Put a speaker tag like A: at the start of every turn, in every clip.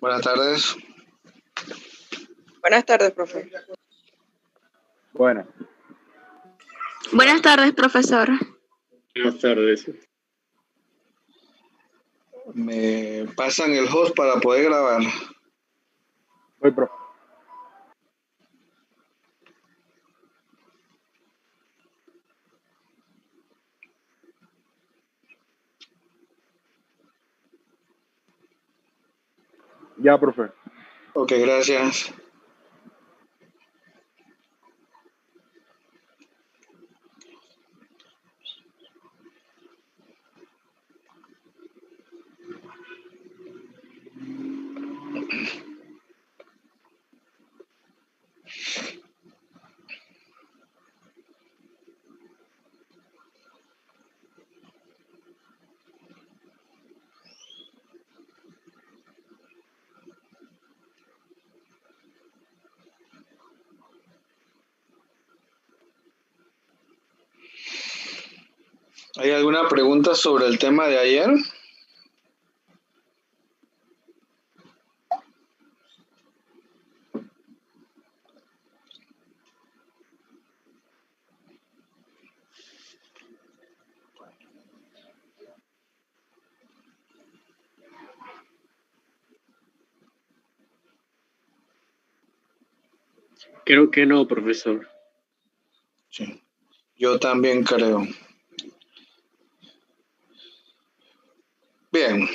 A: Buenas tardes.
B: Buenas tardes, profe.
C: Bueno.
D: Buenas tardes, profesor.
C: Buenas tardes.
A: Me pasan el host para poder grabar.
C: Voy, profe. Ya, profe.
A: Ok, gracias. ¿Hay alguna pregunta sobre el tema de ayer?
C: Creo que no, profesor.
A: Sí, yo también creo. Bien.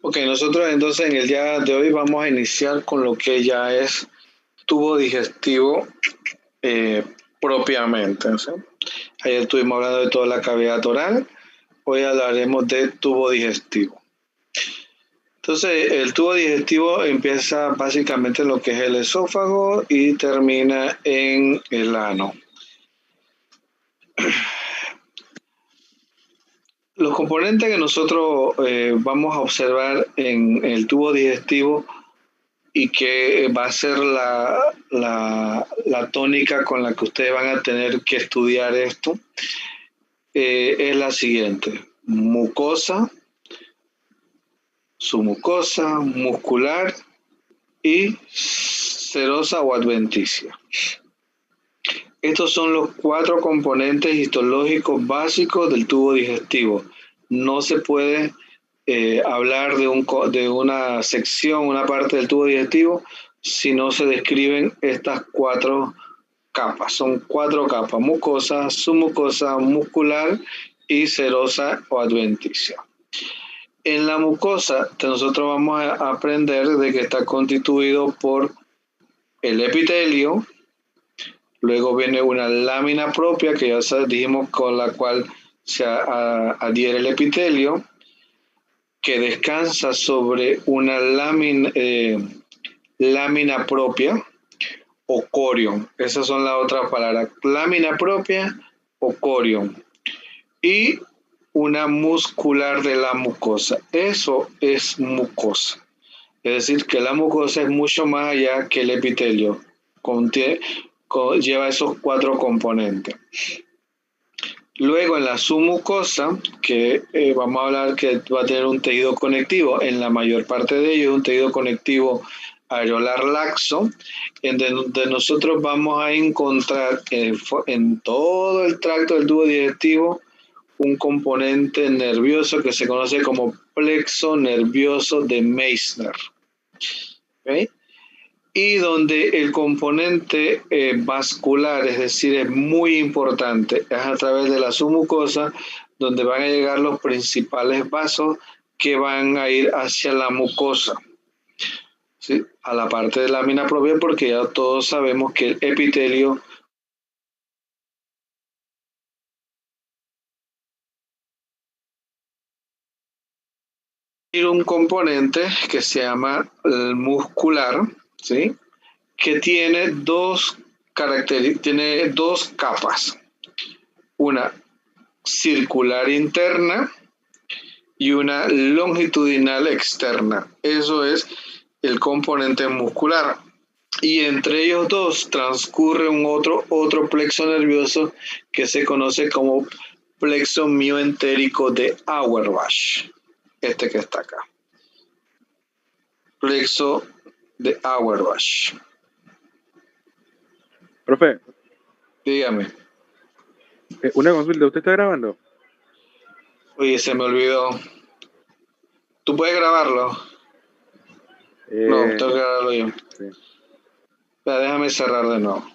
A: Ok, nosotros entonces en el día de hoy vamos a iniciar con lo que ya es tubo digestivo propiamente, ¿sí? Ayer estuvimos hablando de toda la cavidad oral, hoy hablaremos de tubo digestivo. Entonces, el tubo digestivo empieza básicamente en lo que es el esófago y termina en el ano. Los componentes que nosotros vamos a observar en el tubo digestivo y que va a ser la tónica con la que ustedes van a tener que estudiar esto, es la siguiente: mucosa, submucosa, muscular y serosa o adventicia. Estos son los 4 componentes histológicos básicos del tubo digestivo. No se puede hablar de una sección, una parte del tubo digestivo, si no se describen estas 4 capas. Son 4 capas: mucosa, submucosa, muscular y serosa o adventicia. En la mucosa nosotros vamos a aprender de que está constituido por el epitelio. Luego viene una lámina propia, que ya dijimos, con la cual se adhiere el epitelio, que descansa sobre una lámina propia o corion. Esas son las otras palabras: lámina propia o corion. Y una muscular de la mucosa. Eso es mucosa. Es decir, que la mucosa es mucho más allá que el epitelio. Lleva esos 4 componentes. Luego en la submucosa, que vamos a hablar que va a tener un tejido conectivo, en la mayor parte de ellos un tejido conectivo areolar laxo, en donde nosotros vamos a encontrar en todo el tracto del tubo digestivo un componente nervioso que se conoce como plexo nervioso de Meissner. ¿Okay? Y donde el componente vascular, es decir, es muy importante, es a través de la submucosa, donde van a llegar los principales vasos que van a ir hacia la mucosa, ¿sí? A la parte de lámina propia, porque ya todos sabemos que el epitelio un componente que se llama el muscular, ¿sí? Que tiene dos capas, una circular interna y una longitudinal externa. Eso es el componente muscular. Y entre ellos dos transcurre un otro plexo nervioso que se conoce como plexo mioentérico de Auerbach. Este que está acá. Plexo de Auerbach.
C: Profe,
A: Dígame.
C: una consulta, ¿usted está grabando?
A: Oye, se me olvidó. ¿Tú puedes grabarlo? No, tengo que grabarlo yo.
C: Sí.
A: Ya, déjame cerrar de nuevo.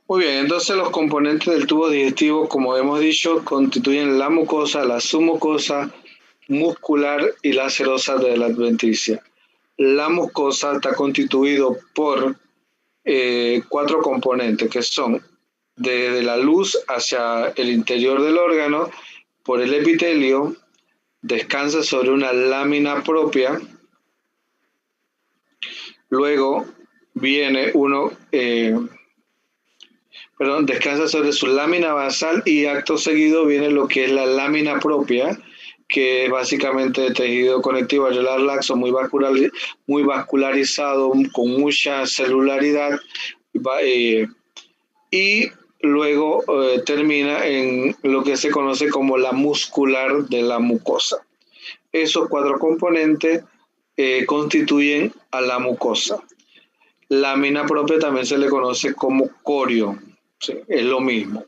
A: Muy bien, entonces los componentes del tubo digestivo, como hemos dicho, constituyen la mucosa, la submucosa, muscular y la serosa de la adventicia. La mucosa está constituido por 4 componentes que son desde la luz hacia el interior del órgano, por el epitelio, descansa sobre una lámina propia, luego viene descansa sobre su lámina basal y acto seguido viene lo que es la lámina propia, que es básicamente tejido conectivo areolar laxo muy vascularizado, con mucha celularidad, y luego termina en lo que se conoce como la muscular de la mucosa. Esos 4 componentes constituyen a la mucosa. Lámina propia también se le conoce como corio, ¿sí? Es lo mismo.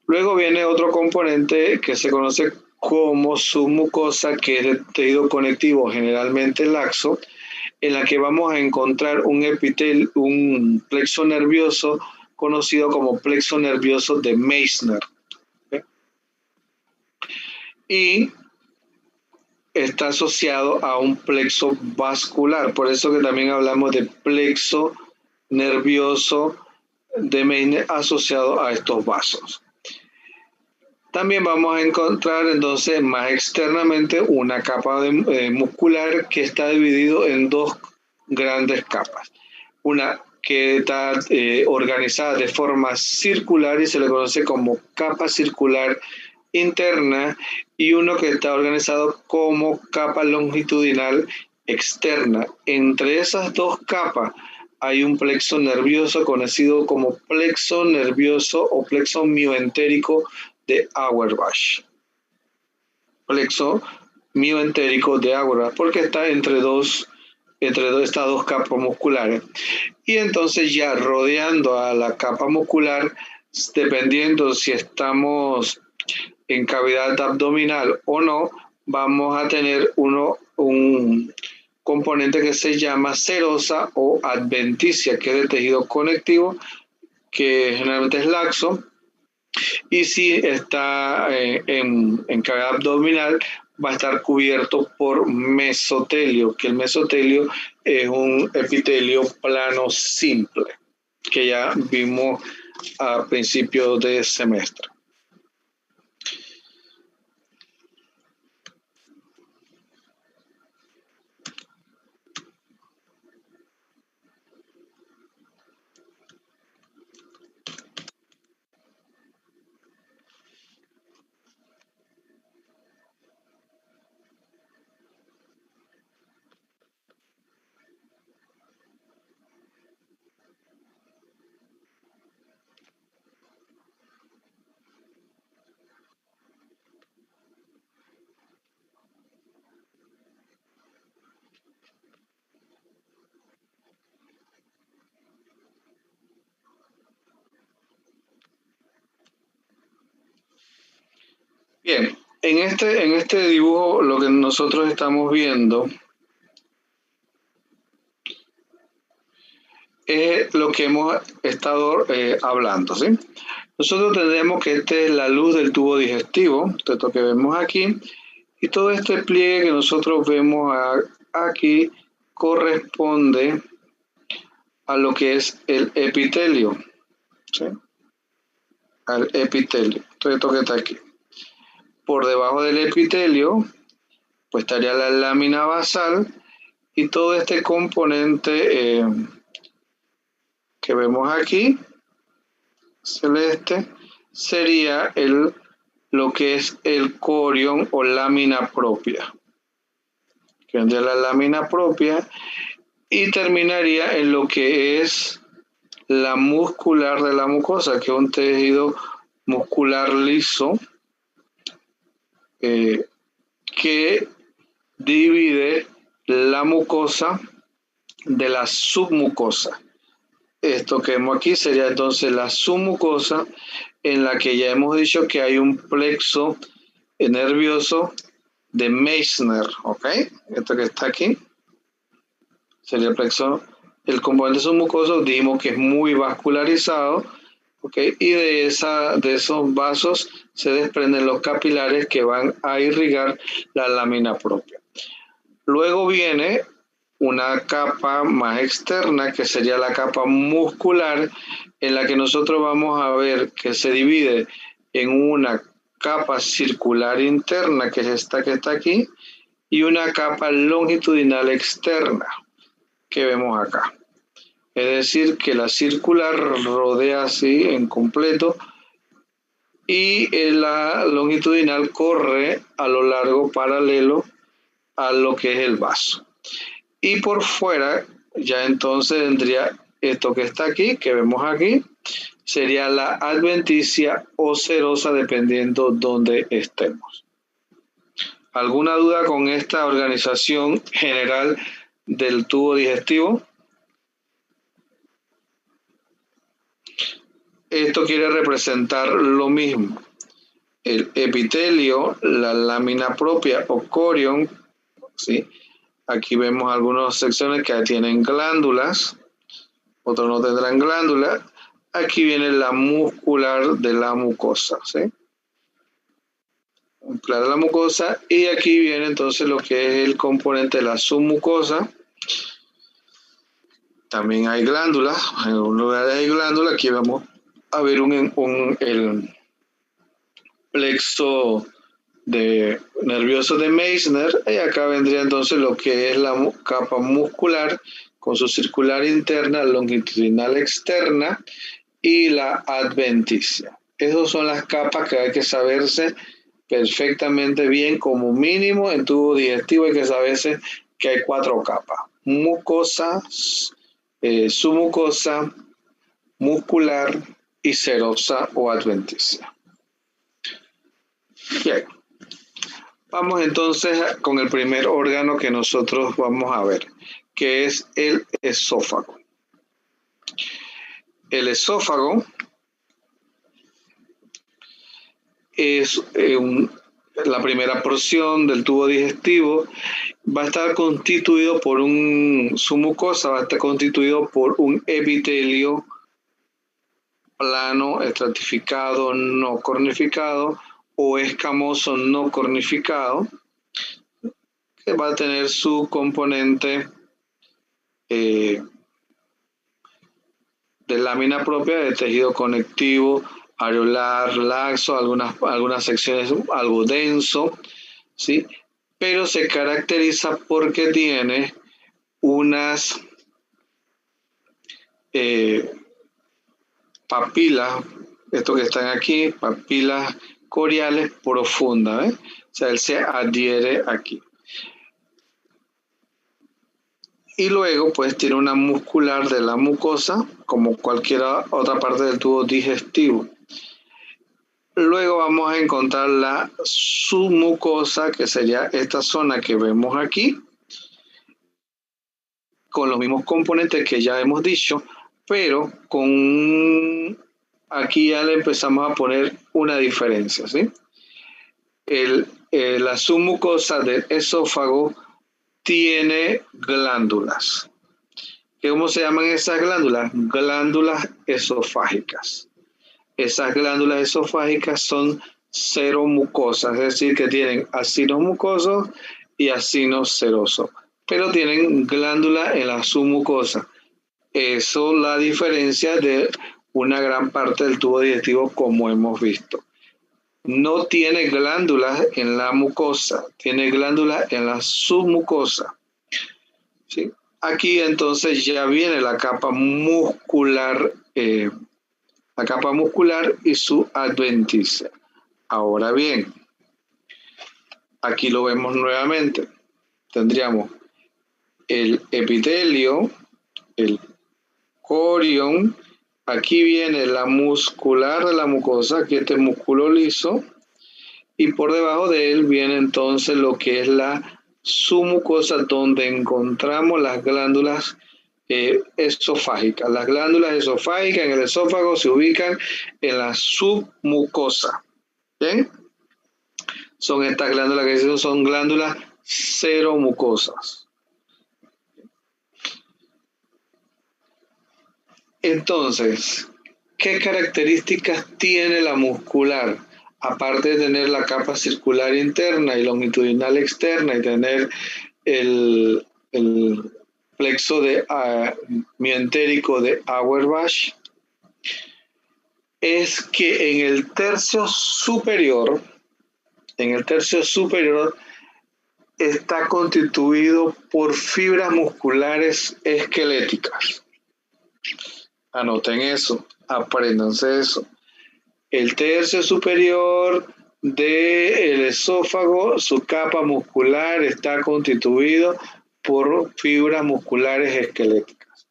A: Luego viene otro componente que se conoce como submucosa, que es de tejido conectivo generalmente laxo, en la que vamos a encontrar un plexo nervioso conocido como plexo nervioso de Meissner. ¿Sí? Y está asociado a un plexo vascular, por eso que también hablamos de plexo nervioso de Meissner asociado a estos vasos. También vamos a encontrar entonces más externamente una capa muscular que está dividido en 2 grandes capas. Una que está organizada de forma circular y se le conoce como capa circular interna, y uno que está organizado como capa longitudinal externa. Entre esas 2 capas hay un plexo nervioso conocido como plexo nervioso o plexo mioentérico de Auerbach. Plexo mioentérico de Auerbach, porque está entre estas 2 capas musculares. Y entonces ya rodeando a la capa muscular, dependiendo si estamos en cavidad abdominal o no, vamos a tener un componente que se llama serosa o adventicia, que es de tejido conectivo, que generalmente es laxo, y si está en cavidad abdominal, va a estar cubierto por mesotelio, que el mesotelio es un epitelio plano simple, que ya vimos a principios de semestre. Bien, En este dibujo lo que nosotros estamos viendo es lo que hemos estado hablando, ¿sí? Nosotros tenemos que esta es la luz del tubo digestivo, esto que vemos aquí, y todo este pliegue que nosotros vemos aquí corresponde a lo que es el epitelio, ¿sí? Al epitelio, todo esto que está aquí. Por debajo del epitelio, pues estaría la lámina basal y todo este componente que vemos aquí, celeste, sería lo que es el corión o lámina propia, que vendría la lámina propia y terminaría en lo que es la muscular de la mucosa, que es un tejido muscular liso que divide la mucosa de la submucosa. Esto que vemos aquí sería entonces la submucosa, en la que ya hemos dicho que hay un plexo nervioso de Meissner, ¿ok? Esto que está aquí sería el plexo. El componente submucoso dijimos que es muy vascularizado, ¿ok? Y de esos vasos se desprenden los capilares que van a irrigar la lámina propia. Luego viene una capa más externa, que sería la capa muscular, en la que nosotros vamos a ver que se divide en una capa circular interna, que es esta que está aquí, y una capa longitudinal externa, que vemos acá. Es decir, que la circular rodea así en completo, y la longitudinal corre a lo largo paralelo a lo que es el vaso. Y por fuera, ya entonces tendría esto que está aquí, que vemos aquí, sería la adventicia o serosa, dependiendo dónde estemos. ¿Alguna duda con esta organización general del tubo digestivo? Esto quiere representar lo mismo. El epitelio, la lámina propia o corión, ¿sí? Aquí vemos algunas secciones que tienen glándulas, otros no tendrán glándulas. Aquí viene la muscular de la mucosa, ¿sí? Muscular de la mucosa, y aquí viene entonces lo que es el componente de la submucosa. También hay glándulas, en un lugar hay glándulas. Aquí vamos a ver el plexo nervioso de Meissner, y acá vendría entonces lo que es la capa muscular con su circular interna, longitudinal externa y la adventicia. Esas son las capas que hay que saberse perfectamente bien. Como mínimo en tubo digestivo hay que saberse que hay 4 capas: mucosa, submucosa, muscular y serosa o adventicia. Bien. Vamos entonces con el primer órgano que nosotros vamos a ver, que es el esófago. El esófago es la primera porción del tubo digestivo. Va a estar constituido por su mucosa, va a estar constituido por un epitelio plano, estratificado, no cornificado, o escamoso no cornificado, que va a tener su componente de lámina propia, de tejido conectivo, areolar, laxo, algunas secciones algo denso, ¿sí? Pero se caracteriza porque tiene unas papilas, esto que están aquí, papilas coriales profundas, ¿eh? O sea, él se adhiere aquí. Y luego, pues, tiene una muscular de la mucosa, como cualquier otra parte del tubo digestivo. Luego vamos a encontrar la submucosa, que sería esta zona que vemos aquí, con los mismos componentes que ya hemos dicho, pero aquí ya le empezamos a poner una diferencia, ¿sí? la submucosa del esófago tiene glándulas. ¿Cómo se llaman esas glándulas? Glándulas esofágicas. Esas glándulas esofágicas son seromucosas, es decir, que tienen acinos mucosos y acinos serosos, pero tienen glándulas en la submucosa. Eso la diferencia de una gran parte del tubo digestivo, como hemos visto. No tiene glándulas en la mucosa, tiene glándulas en la submucosa. ¿Sí? Aquí entonces ya viene la capa muscular y su adventicia. Ahora bien, aquí lo vemos nuevamente. Tendríamos el epitelio, el corion, aquí viene la muscular de la mucosa, que este es músculo liso, y por debajo de él viene entonces lo que es la submucosa, donde encontramos las glándulas esofágicas. Las glándulas esofágicas en el esófago se ubican en la submucosa. ¿Bien? Son estas glándulas que son glándulas seromucosas. Entonces, ¿qué características tiene la muscular? Aparte de tener la capa circular interna y longitudinal externa y tener el plexo mientérico de Auerbach, es que en el tercio superior está constituido por fibras musculares esqueléticas. Anoten eso, apréndanse eso. El tercio superior del esófago, su capa muscular está constituido por fibras musculares esqueléticas.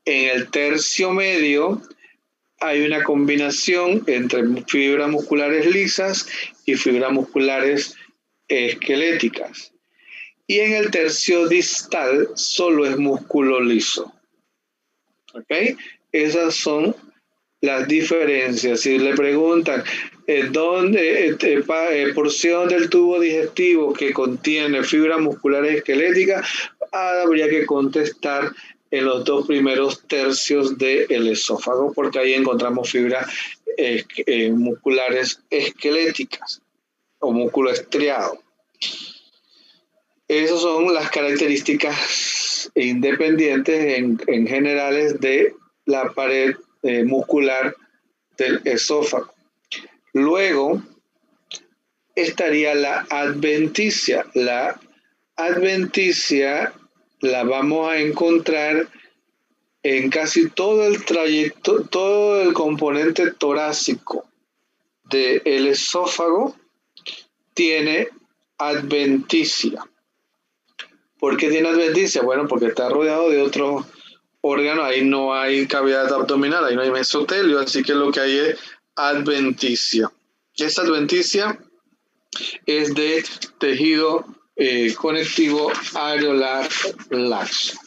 A: En el tercio medio hay una combinación entre fibras musculares lisas y fibras musculares esqueléticas. Y en el tercio distal solo es músculo liso. ¿Ok? Esas son las diferencias. Si le preguntan ¿dónde porción del tubo digestivo que contiene fibras musculares esqueléticas? Habría que contestar en los dos primeros tercios del esófago, porque ahí encontramos fibras musculares esqueléticas o músculo estriado. Esas son las características independientes en generales de la pared muscular del esófago. Luego estaría la adventicia. La adventicia la vamos a encontrar en casi todo el trayecto, todo el componente torácico del esófago tiene adventicia. ¿Por qué tiene adventicia? Bueno, porque está rodeado de otros órganos, ahí no hay cavidad abdominal, ahí no hay mesotelio, así que lo que hay es adventicia. Esa adventicia es de tejido conectivo areolar laxo.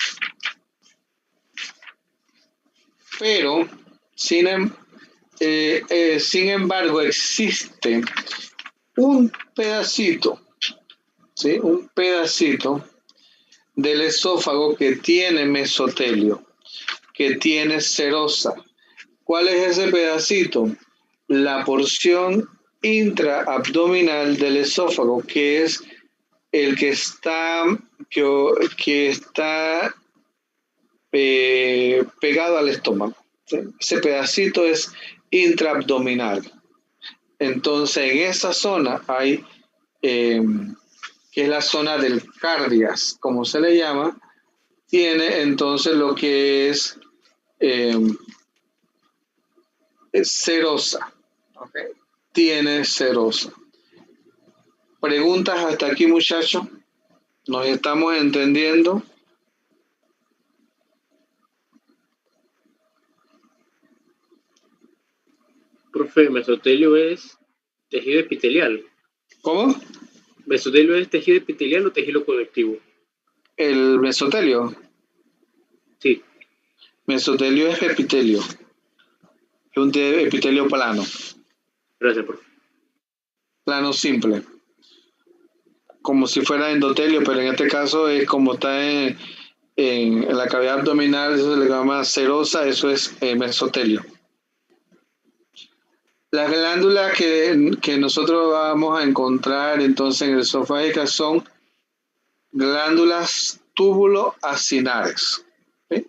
A: Pero, sin embargo, existe un pedacito, ¿sí? Un pedacito del esófago que tiene mesotelio, que tiene serosa. ¿Cuál es ese pedacito? La porción intraabdominal del esófago, que es el que está pegado al estómago. ¿Sí? Ese pedacito es intraabdominal. Entonces, en esa zona hay, que es la zona del cardias, como se le llama, tiene entonces lo que es serosa. ¿Okay? Tiene serosa. ¿Preguntas hasta aquí, muchachos? ¿Nos estamos entendiendo?
B: Profe, mesotelio es tejido epitelial.
A: ¿Cómo?
B: ¿Mesotelio es tejido epitelial o tejido conectivo?
A: ¿El mesotelio?
B: Sí.
A: Mesotelio es epitelio. Es un epitelio plano.
B: Gracias, profe.
A: plano simple, como si fuera endotelio, pero en este caso es como está en la cavidad abdominal, eso se le llama serosa, eso es mesotelio. Las glándulas que nosotros vamos a encontrar entonces en el esofágica son glándulas túbulo-acinares. ¿Sí?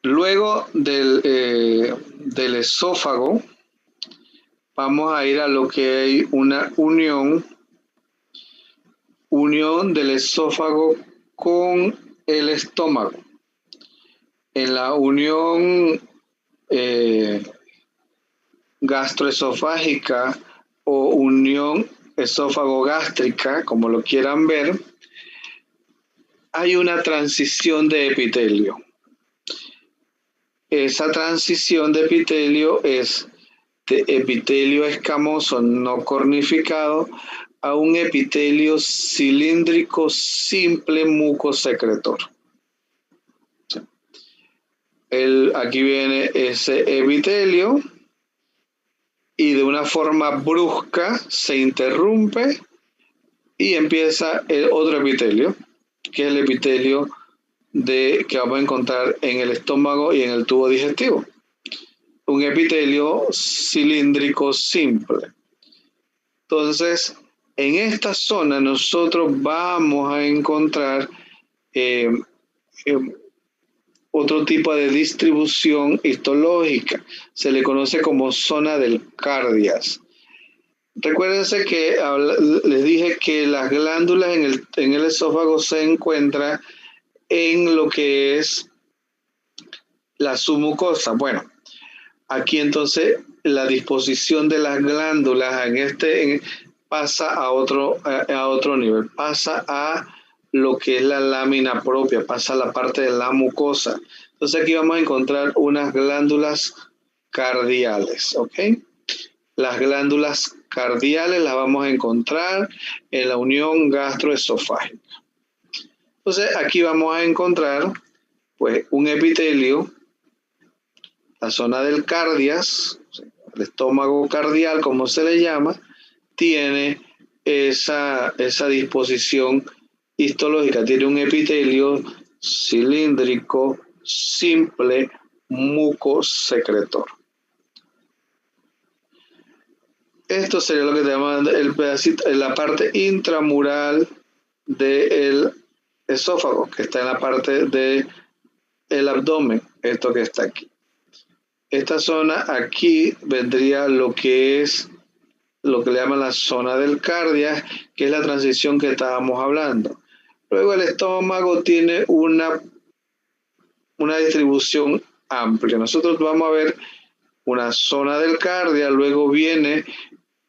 A: Luego del esófago, vamos a ir a lo que hay una unión del esófago con el estómago. En la unión gastroesofágica o unión esófago-gástrica, como lo quieran ver, hay una transición de epitelio. Esa transición de epitelio es de epitelio escamoso no cornificado a un epitelio cilíndrico simple mucosecretor. Aquí viene ese epitelio y de una forma brusca se interrumpe y empieza el otro epitelio, que es el epitelio que vamos a encontrar en el estómago y en el tubo digestivo. Un epitelio cilíndrico simple. Entonces, en esta zona nosotros vamos a encontrar otro tipo de distribución histológica. Se le conoce como zona del cardias. Recuérdense que les dije que las glándulas en el esófago se encuentran en lo que es la submucosa. Bueno, aquí entonces la disposición de las glándulas pasa a otro nivel, pasa a lo que es la lámina propia, pasa a la parte de la mucosa. Entonces aquí vamos a encontrar unas glándulas cardiales, ¿ok? Las glándulas cardiales las vamos a encontrar en la unión gastroesofágica. Entonces aquí vamos a encontrar pues un epitelio, la zona del cardias, el estómago cardial, como se le llama, tiene esa disposición histológica, tiene un epitelio cilíndrico, simple, mucosecretor. Esto sería lo que te llaman el pedacito, la parte intramural del esófago, que está en la parte del abdomen, esto que está aquí. Esta zona aquí vendría lo que le llaman la zona del cardias, que es la transición que estábamos hablando. Luego el estómago tiene una distribución amplia. Nosotros vamos a ver una zona del cardias, luego viene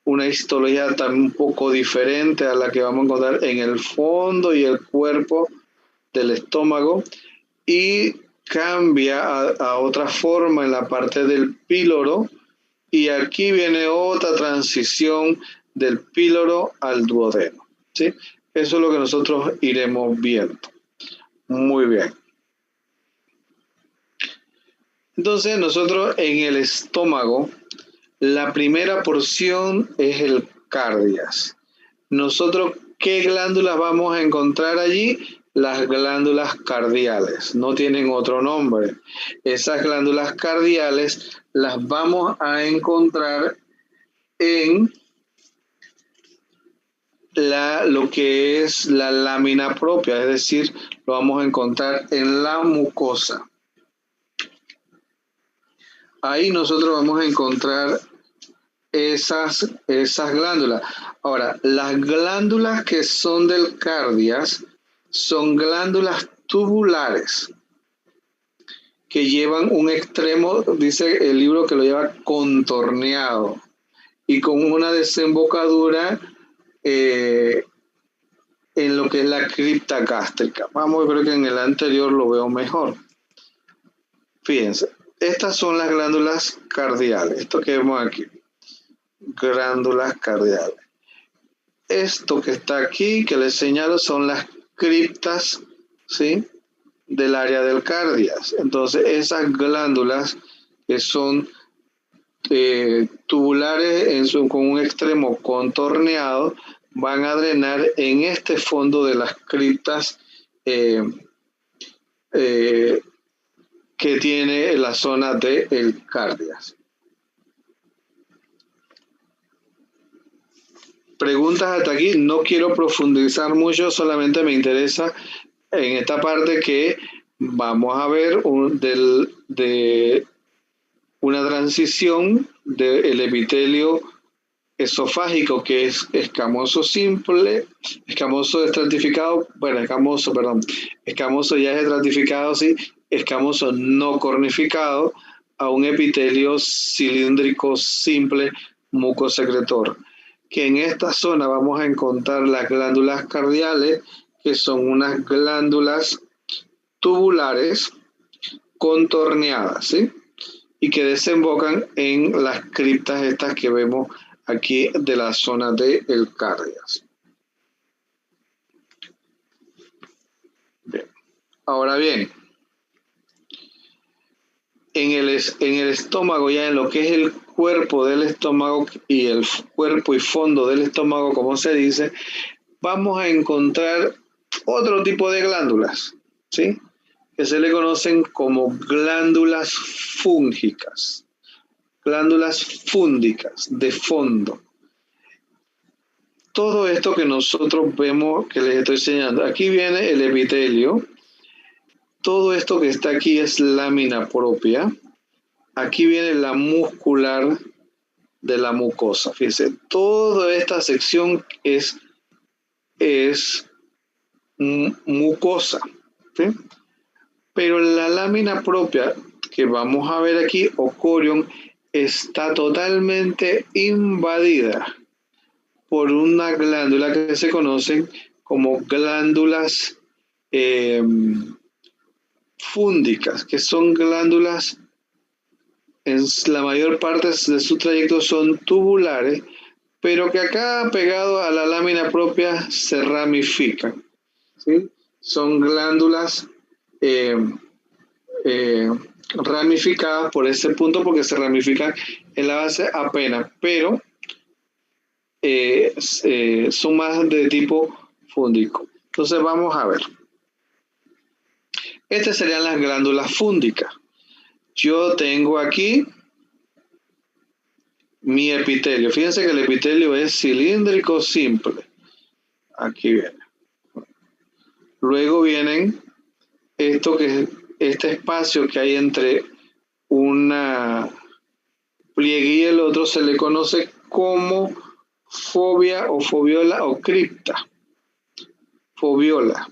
A: una histología también un poco diferente a la que vamos a encontrar en el fondo y el cuerpo del estómago, y cambia a otra forma en la parte del píloro, y aquí viene otra transición del píloro al duodeno, ¿sí? Eso es lo que nosotros iremos viendo. Muy bien. Entonces nosotros en el estómago, la primera porción es el cardias. Nosotros, ¿qué glándulas vamos a encontrar allí? Las glándulas cardiales, no tienen otro nombre. Esas glándulas cardiales las vamos a encontrar en lo que es la lámina propia, es decir, lo vamos a encontrar en la mucosa. Ahí nosotros vamos a encontrar esas glándulas. Ahora, las glándulas que son del cardias son glándulas tubulares que llevan un extremo, dice el libro que lo lleva contorneado y con una desembocadura en lo que es la cripta gástrica. Vamos, creo que en el anterior lo veo mejor. Fíjense, estas son las glándulas cardiales, esto que vemos aquí, glándulas cardiales. Esto que está aquí, que les señalo, son las criptas, ¿sí?, del área del cardias. Entonces, esas glándulas que son tubulares con un extremo contorneado van a drenar en este fondo de las criptas que tiene la zona del cardias. Preguntas hasta aquí. No quiero profundizar mucho, solamente me interesa en esta parte que vamos a ver de una transición del epitelio esofágico, que es escamoso simple, escamoso estratificado, escamoso ya es estratificado, sí, escamoso no cornificado, a un epitelio cilíndrico simple mucosecretor, que en esta zona vamos a encontrar las glándulas cardiales, que son unas glándulas tubulares contorneadas, ¿sí?, y que desembocan en las criptas estas que vemos aquí de la zona del cardias. Bien. Ahora bien, en el estómago, ya en lo que es el cuerpo del estómago y el cuerpo y fondo del estómago, como se dice, vamos a encontrar otro tipo de glándulas, ¿sí?, que se le conocen como glándulas fúngicas. Glándulas fúndicas, de fondo. Todo esto que nosotros vemos, que les estoy enseñando, aquí viene el epitelio. Todo esto que está aquí es lámina propia. Aquí viene la muscular de la mucosa. Fíjense, toda esta sección es mucosa, ¿sí? Pero la lámina propia que vamos a ver aquí, o corión, está totalmente invadida por una glándula que se conocen como glándulas fúndicas, que son glándulas, en la mayor parte de su trayecto son tubulares, pero que acá pegado a la lámina propia se ramifican, ¿sí? Son glándulas ramificadas por ese punto, porque se ramifican en la base apenas, pero son más de tipo fúndico. Entonces vamos a ver. Estas serían las glándulas fúndicas. Yo tengo aquí mi epitelio. Fíjense que el epitelio es cilíndrico simple. Aquí viene. Luego vienen este espacio que hay entre una pliegue y el otro, se le conoce como fobia o fobiola o cripta. Fobiola.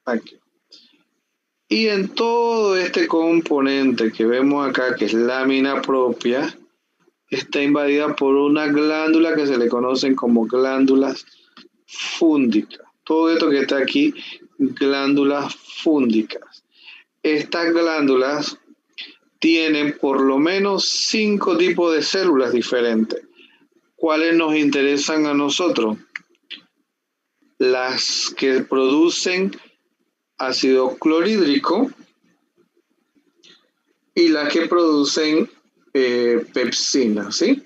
A: Aquí. Y en todo este componente que vemos acá, que es lámina propia, está invadida por una glándula que se le conocen como glándulas fúndicas. Todo esto que está aquí, glándulas fúndicas. Estas glándulas tienen por lo menos 5 tipos de células diferentes. ¿Cuáles nos interesan a nosotros? Las que producen ácido clorhídrico y las que producen pepsina, ¿sí?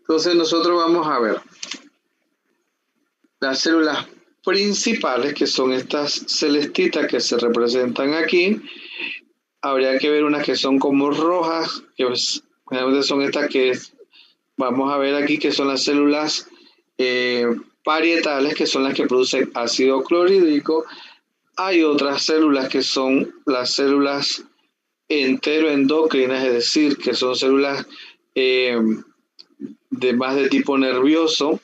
A: Entonces nosotros vamos a ver las células principales, que son estas celestitas que se representan aquí. Habría que ver unas que son como rojas, que generalmente son estas que vamos a ver aquí, que son las células parietales, que son las que producen ácido clorhídrico. Hay otras células que son las células enteroendocrinas, es decir, que son células más de tipo nervioso,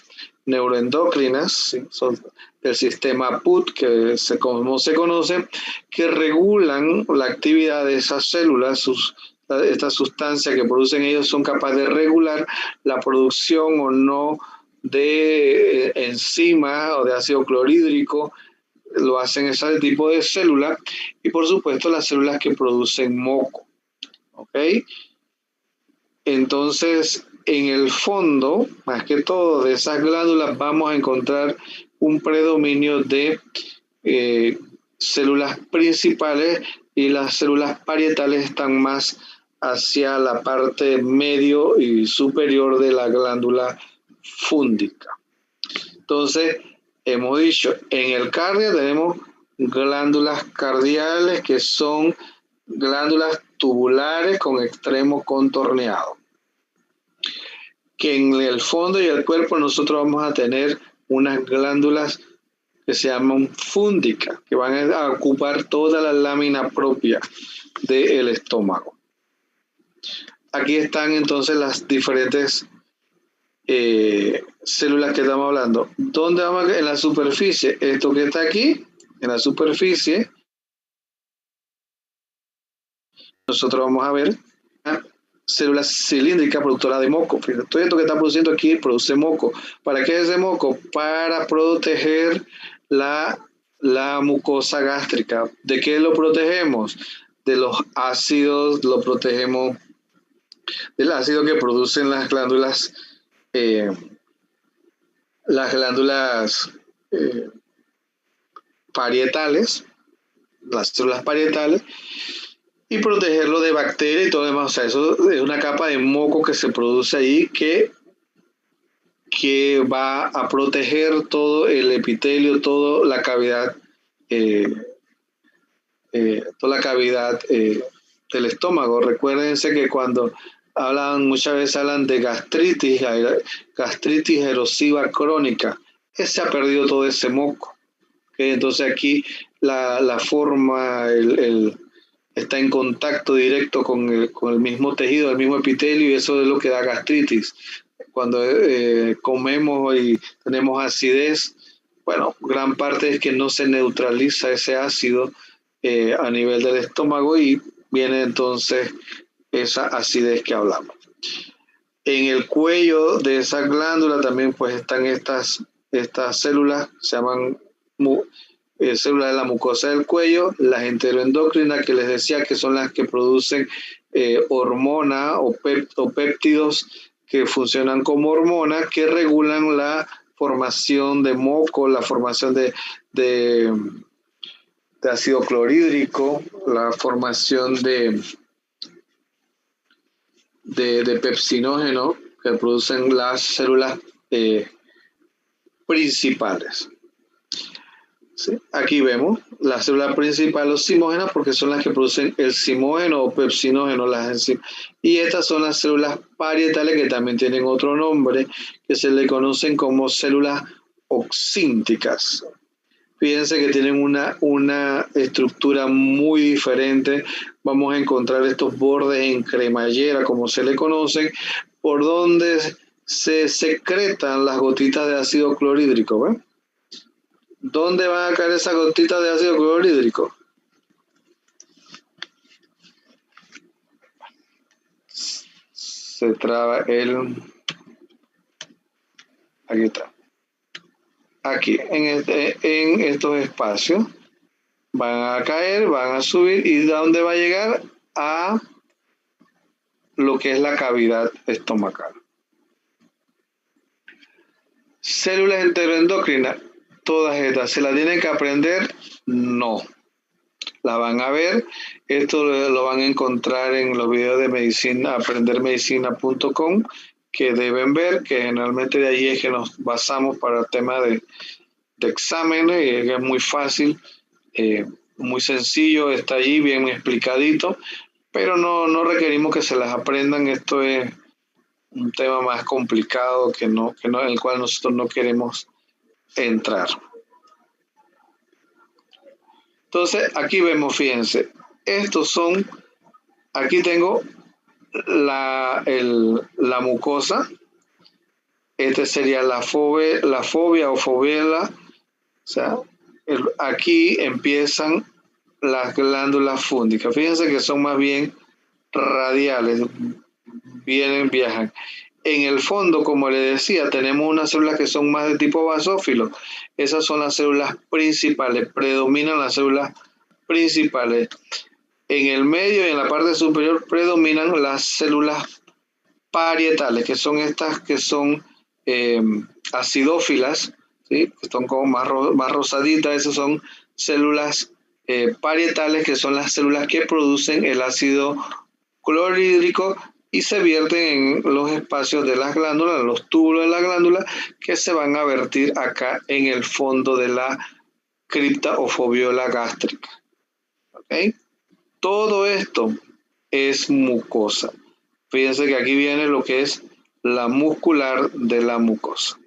A: neuroendocrinas, ¿sí? Son del sistema PUT, como se conoce, que regulan la actividad de esas células. Estas sustancias que producen ellos son capaces de regular la producción o no de enzimas o de ácido clorhídrico. Lo hacen ese tipo de células, y por supuesto las células que producen moco. ¿Ok? Entonces, en el fondo, más que todo, de esas glándulas vamos a encontrar un predominio de células principales y las células parietales están más hacia la parte medio y superior de la glándula fúndica. Entonces, hemos dicho, en el cardio tenemos glándulas cardiales, que son glándulas tubulares con extremo contorneado. Que en el fondo y el cuerpo nosotros vamos a tener unas glándulas que se llaman fúndicas, que van a ocupar toda la lámina propia del estómago. Aquí están entonces las diferentes células que estamos hablando. ¿Dónde vamos? En la superficie. Esto que está aquí, en la superficie, nosotros vamos a ver células cilíndricas productoras de moco. Todo esto que está produciendo aquí produce moco. ¿Para qué es ese moco? Para proteger la mucosa gástrica. ¿De qué lo protegemos? De los ácidos, lo protegemos del ácido que producen las glándulas parietales, las células parietales, y protegerlo de bacterias y todo demás. O sea, eso es una capa de moco que se produce ahí que va a proteger todo el epitelio, toda la cavidad, del estómago. Recuérdense que cuando muchas veces hablan de gastritis erosiva crónica, se ha perdido todo ese moco. ¿Okay? Entonces aquí la forma, está en contacto directo con el mismo tejido, el mismo epitelio, y eso es lo que da gastritis. Cuando comemos y tenemos acidez, bueno, gran parte es que no se neutraliza ese ácido a nivel del estómago y viene entonces esa acidez que hablamos. En el cuello de esa glándula también pues están estas células, se llaman células de la mucosa del cuello, las enteroendocrinas, que les decía que son las que producen hormonas o péptidos que funcionan como hormonas, que regulan la formación de moco, la formación de ácido clorhídrico, la formación de pepsinógeno que producen las células principales. ¿Sí? Aquí vemos las células principales, los zimógenas, porque son las que producen el zimógeno o pepsinógeno, las enzimas. Y estas son las células parietales, que también tienen otro nombre, que se le conocen como células oxínticas. Fíjense que tienen una estructura muy diferente. Vamos a encontrar estos bordes en cremallera, como se le conocen, por donde se secretan las gotitas de ácido clorhídrico. ¿Ven? ¿Dónde van a caer esas gotitas de ácido clorhídrico? Se traba aquí está. Aquí, en estos espacios, van a caer, van a subir, ¿y dónde va a llegar? A lo que es la cavidad estomacal. Células enteroendocrinas, todas estas, ¿se las tienen que aprender? No. La van a ver, esto lo van a encontrar en los videos de medicina, aprendermedicina.com, que deben ver, que generalmente de ahí es que nos basamos para el tema de exámenes, y es muy fácil, muy sencillo, está allí bien explicadito, pero no requerimos que se las aprendan. Esto es un tema más complicado en el cual nosotros no queremos entrar. Entonces aquí vemos, fíjense, estos son, aquí tengo la mucosa, este sería la fobia o fobiela, o sea, aquí empiezan las glándulas fúndicas. Fíjense que son más bien radiales, viajan. En el fondo, como les decía, tenemos unas células que son más de tipo basófilo. Esas son las células principales, predominan las células principales. En el medio y en la parte superior predominan las células parietales, que son estas que son acidófilas, ¿sí? Están como más rosaditas. Esas son células parietales, que son las células que producen el ácido clorhídrico y se vierten en los espacios de las glándulas, los túbulos de la glándula, que se van a vertir acá en el fondo de la cripta o foviola gástrica. ¿Okay? Todo esto es mucosa. Fíjense que aquí viene lo que es la muscular de la mucosa.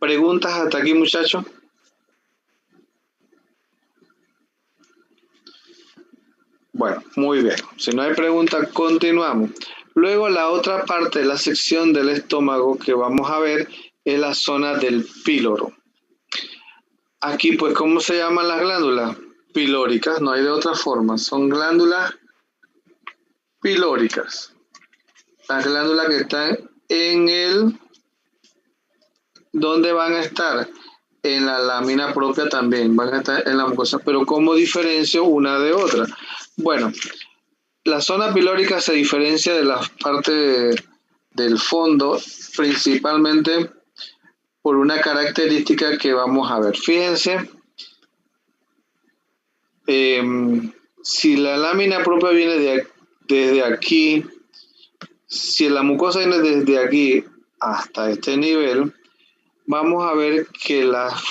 A: ¿Preguntas hasta aquí, muchachos? Bueno, muy bien. Si no hay preguntas, continuamos. Luego la otra parte de la sección del estómago que vamos a ver es la zona del píloro. Aquí, pues, ¿cómo se llaman las glándulas? Pilóricas, no hay de otra forma. Son glándulas pilóricas. Las glándulas que están en el... ¿Dónde van a estar? En la lámina propia también, van a estar en la mucosa. Pero ¿cómo diferencio una de otra? Bueno, la zona pilórica se diferencia de la parte del fondo principalmente por una característica que vamos a ver. Fíjense, si la lámina propia viene desde aquí, si la mucosa viene desde aquí hasta este nivel, vamos a ver que las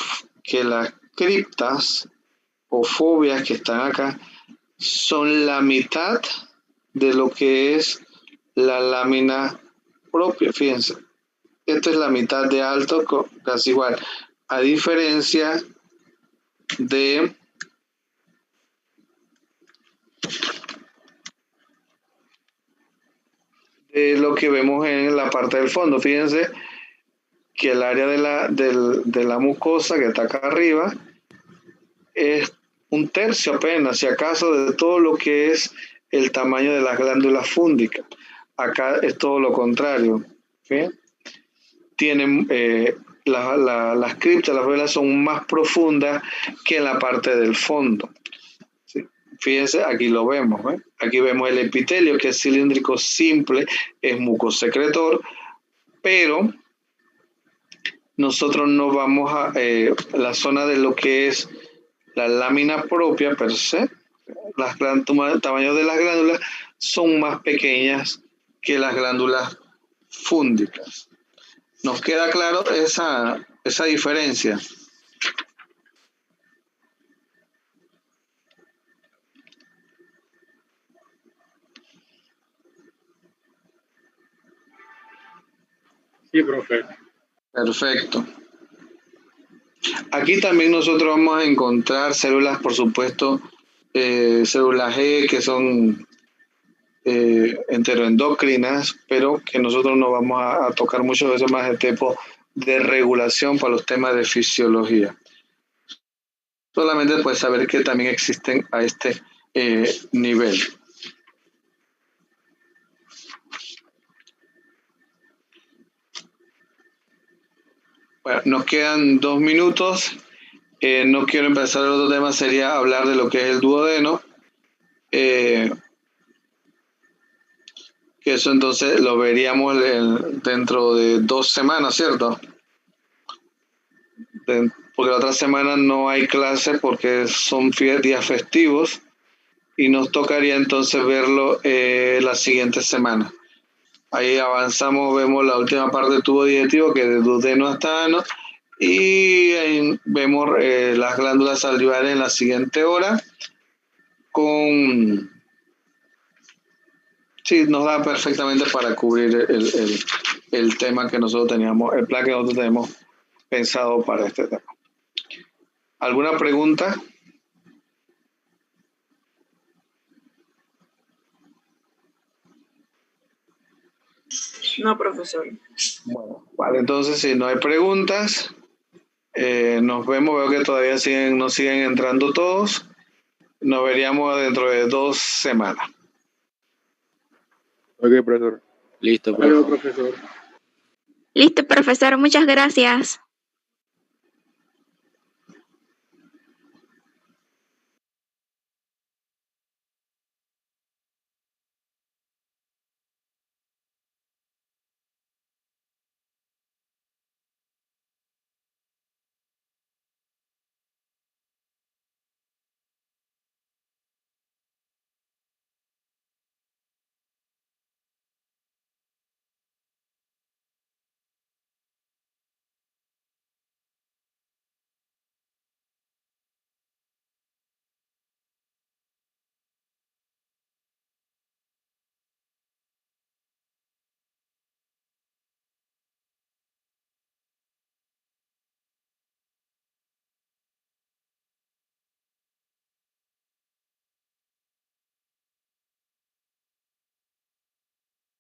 A: criptas o fobias que están acá son la mitad de lo que es la lámina propia. Fíjense, esta es la mitad de alto, casi igual, a diferencia de lo que vemos en la parte del fondo. Fíjense que el área de la mucosa que está acá arriba es un tercio apenas, si acaso, de todo lo que es el tamaño de las glándulas fúngicas. Acá es todo lo contrario. ¿Sí? Tienen las criptas, las velas son más profundas que en la parte del fondo. ¿Sí? Fíjense, aquí lo vemos. ¿eh? Aquí vemos el epitelio, que es cilíndrico simple, es mucosecretor, pero nosotros no vamos a la zona de lo que es la lámina propia per se. El tamaño de las glándulas son más pequeñas que las glándulas fúngicas. ¿Nos queda claro esa diferencia?
B: Sí, profe.
A: Perfecto. Aquí también nosotros vamos a encontrar células, por supuesto, células G que son enteroendocrinas, pero que nosotros no vamos a tocar mucho, eso más de tipo de regulación para los temas de fisiología. Solamente pues saber que también existen a este nivel. Bueno, nos quedan 2 minutos. No quiero empezar el otro tema, sería hablar de lo que es el duodeno. Que eso entonces lo veríamos dentro de 2 semanas, ¿cierto? Porque la otra semana no hay clase porque son días festivos y nos tocaría entonces verlo la siguiente semana. Ahí avanzamos, vemos la última parte del tubo digestivo, que es de duodeno hasta ano, y vemos las glándulas salivares en la siguiente hora. Sí, nos da perfectamente para cubrir el tema que nosotros teníamos, el plan que nosotros tenemos pensado para este tema. ¿Alguna pregunta?
D: No, profesor.
A: Bueno, vale, entonces si no hay preguntas, nos vemos. Veo que todavía nos siguen entrando todos. Nos veríamos dentro de 2 semanas.
C: Ok, profesor.
E: Listo,
B: Hasta luego,
E: profe.
B: profesor.
D: Listo, profesor. Muchas gracias.